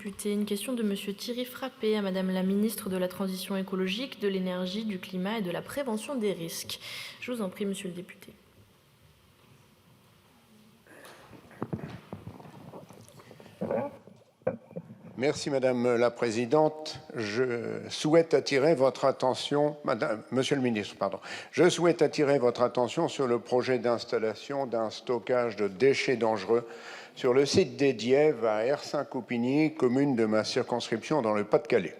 député. Une question de Monsieur Thierry Frappé à Madame la ministre de la Transition écologique, de l'énergie, du climat et de la prévention des risques. Je vous en prie, Monsieur le député. Merci Madame la Présidente. Je souhaite attirer votre attention, Monsieur le Ministre, je souhaite attirer votre attention sur le projet d'installation d'un stockage de déchets dangereux sur le site des Dièves à Hersin-Coupigny, commune de ma circonscription dans le Pas-de-Calais.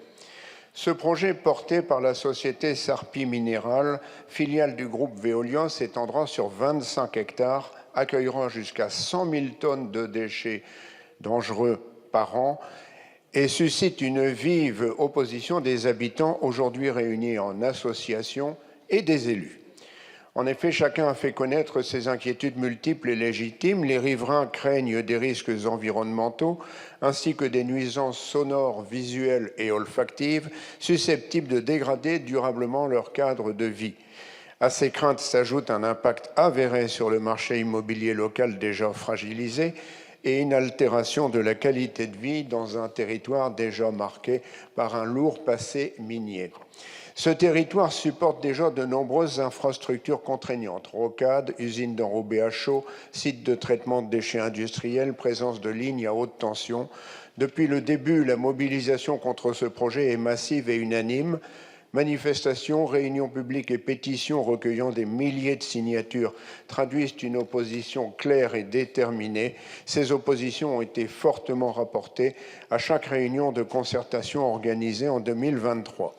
Ce projet, porté par la société Sarpi Minéral, filiale du groupe Veolia, s'étendra sur 25 hectares, accueillera jusqu'à 100 000 tonnes de déchets dangereux par an et suscite une vive opposition des habitants aujourd'hui réunis en association et des élus. En effet, chacun a fait connaître ses inquiétudes multiples et légitimes. Les riverains craignent des risques environnementaux ainsi que des nuisances sonores, visuelles et olfactives susceptibles de dégrader durablement leur cadre de vie. À ces craintes s'ajoute un impact avéré sur le marché immobilier local déjà fragilisé et une altération de la qualité de vie dans un territoire déjà marqué par un lourd passé minier. Ce territoire supporte déjà de nombreuses infrastructures contraignantes, rocades, usines d'enrobés à chaud, sites de traitement de déchets industriels, présence de lignes à haute tension. Depuis le début, la mobilisation contre ce projet est massive et unanime. Manifestations, réunions publiques et pétitions recueillant des milliers de signatures traduisent une opposition claire et déterminée. Ces oppositions ont été fortement rapportées à chaque réunion de concertation organisée en 2023.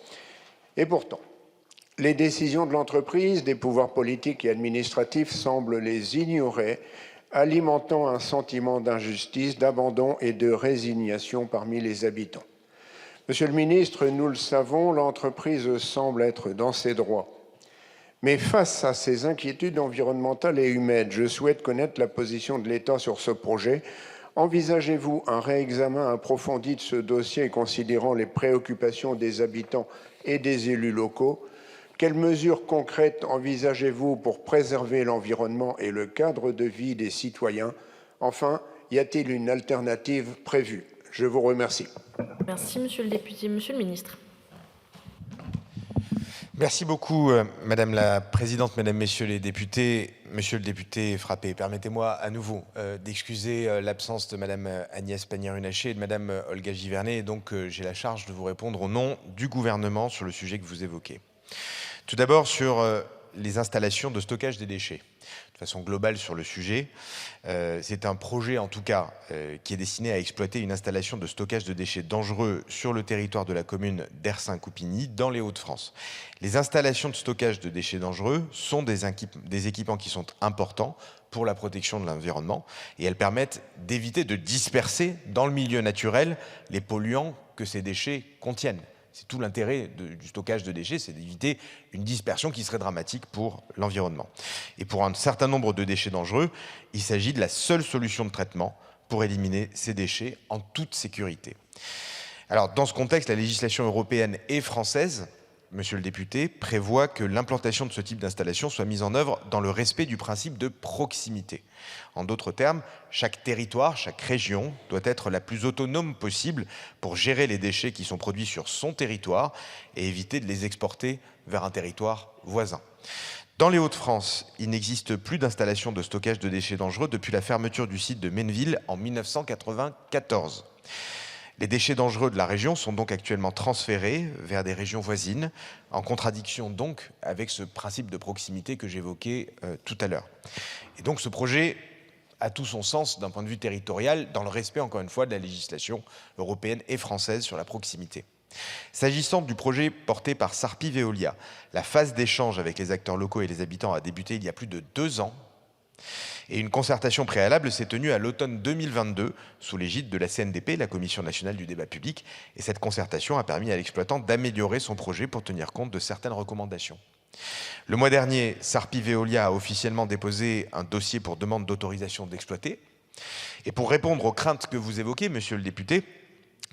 Et pourtant, les décisions de l'entreprise, des pouvoirs politiques et administratifs semblent les ignorer, alimentant un sentiment d'injustice, d'abandon et de résignation parmi les habitants. Monsieur le ministre, nous le savons, l'entreprise semble être dans ses droits. Mais face à ces inquiétudes environnementales et humaines, je souhaite connaître la position de l'État sur ce projet. Envisagez-vous un réexamen approfondi de ce dossier considérant les préoccupations des habitants et des élus locaux? Quelles mesures concrètes envisagez-vous pour préserver l'environnement et le cadre de vie des citoyens? Enfin, y a-t-il une alternative prévue? Je vous remercie. Merci, Monsieur le député. Monsieur le ministre. Merci beaucoup, Madame la Présidente, Mesdames, Messieurs les députés. Monsieur le député Frappé, permettez-moi à nouveau d'excuser l'absence de Madame Agnès Pannier-Runacher et de Madame Olga Givernet. Et donc, j'ai la charge de vous répondre au nom du gouvernement sur le sujet que vous évoquez. Tout d'abord, sur les installations de stockage des déchets. De façon globale sur le sujet, c'est un projet en tout cas qui est destiné à exploiter une installation de stockage de déchets dangereux sur le territoire de la commune d'Hersin-Coupigny dans les Hauts-de-France. Les installations de stockage de déchets dangereux sont des équipements qui sont importants pour la protection de l'environnement et elles permettent d'éviter de disperser dans le milieu naturel les polluants que ces déchets contiennent. C'est tout l'intérêt du stockage de déchets, c'est d'éviter une dispersion qui serait dramatique pour l'environnement. Et pour un certain nombre de déchets dangereux, il s'agit de la seule solution de traitement pour éliminer ces déchets en toute sécurité. Alors, dans ce contexte, la législation européenne et française, Monsieur le député, prévoit que l'implantation de ce type d'installation soit mise en œuvre dans le respect du principe de proximité. En d'autres termes, chaque territoire, chaque région doit être la plus autonome possible pour gérer les déchets qui sont produits sur son territoire et éviter de les exporter vers un territoire voisin. Dans les Hauts-de-France, il n'existe plus d'installation de stockage de déchets dangereux depuis la fermeture du site de Menneville en 1994. Les déchets dangereux de la région sont donc actuellement transférés vers des régions voisines, en contradiction donc avec ce principe de proximité que j'évoquais tout à l'heure. Et donc ce projet a tout son sens d'un point de vue territorial, dans le respect encore une fois de la législation européenne et française sur la proximité. S'agissant du projet porté par Sarpi Veolia, la phase d'échange avec les acteurs locaux et les habitants a débuté il y a plus de 2 ans. Et une concertation préalable s'est tenue à l'automne 2022 sous l'égide de la CNDP, la Commission nationale du débat public. Et cette concertation a permis à l'exploitant d'améliorer son projet pour tenir compte de certaines recommandations. Le mois dernier, Sarpi Veolia a officiellement déposé un dossier pour demande d'autorisation d'exploiter. Et pour répondre aux craintes que vous évoquez, Monsieur le député,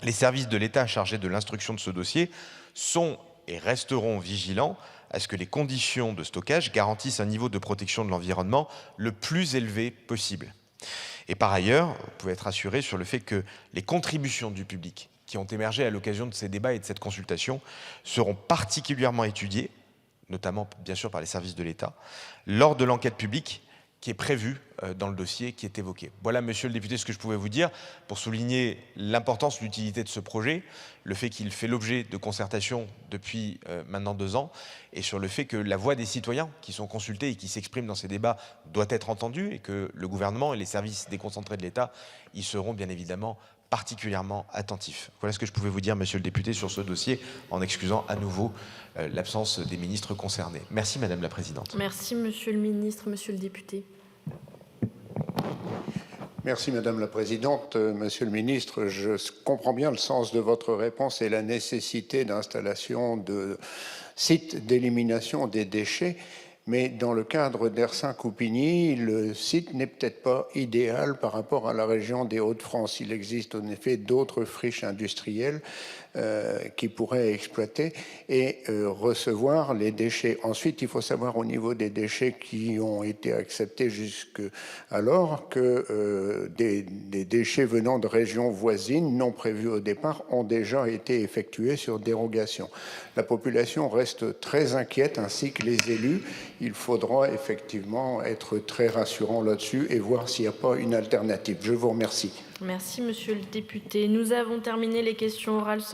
les services de l'État chargés de l'instruction de ce dossier sont et resteront vigilants à ce que les conditions de stockage garantissent un niveau de protection de l'environnement le plus élevé possible. Et par ailleurs, vous pouvez être assuré sur le fait que les contributions du public qui ont émergé à l'occasion de ces débats et de cette consultation seront particulièrement étudiées, notamment bien sûr par les services de l'État, lors de l'enquête publique qui est prévue dans le dossier qui est évoqué. Voilà, monsieur le député, ce que je pouvais vous dire pour souligner l'importance, l'utilité de ce projet, le fait qu'il fait l'objet de concertation depuis maintenant 2 ans, et sur le fait que la voix des citoyens qui sont consultés et qui s'expriment dans ces débats doit être entendue, et que le gouvernement et les services déconcentrés de l'État y seront bien évidemment particulièrement attentifs. Voilà ce que je pouvais vous dire, monsieur le député, sur ce dossier, en excusant à nouveau l'absence des ministres concernés. Merci, madame la présidente. Merci, monsieur le ministre, monsieur le député. Merci Madame la Présidente. Monsieur le Ministre, je comprends bien le sens de votre réponse et la nécessité d'installation de sites d'élimination des déchets, mais dans le cadre d'Ersin-Coupigny, le site n'est peut-être pas idéal par rapport à la région des Hauts-de-France. Il existe en effet d'autres friches industrielles qui pourraient exploiter et recevoir les déchets. Ensuite, il faut savoir au niveau des déchets qui ont été acceptés jusqu'alors que des déchets venant de régions voisines non prévues au départ ont déjà été effectués sur dérogation. La population reste très inquiète ainsi que les élus. Il faudra effectivement être très rassurant là-dessus et voir s'il n'y a pas une alternative. Je vous remercie. Merci, monsieur le député. Nous avons terminé les questions orales sans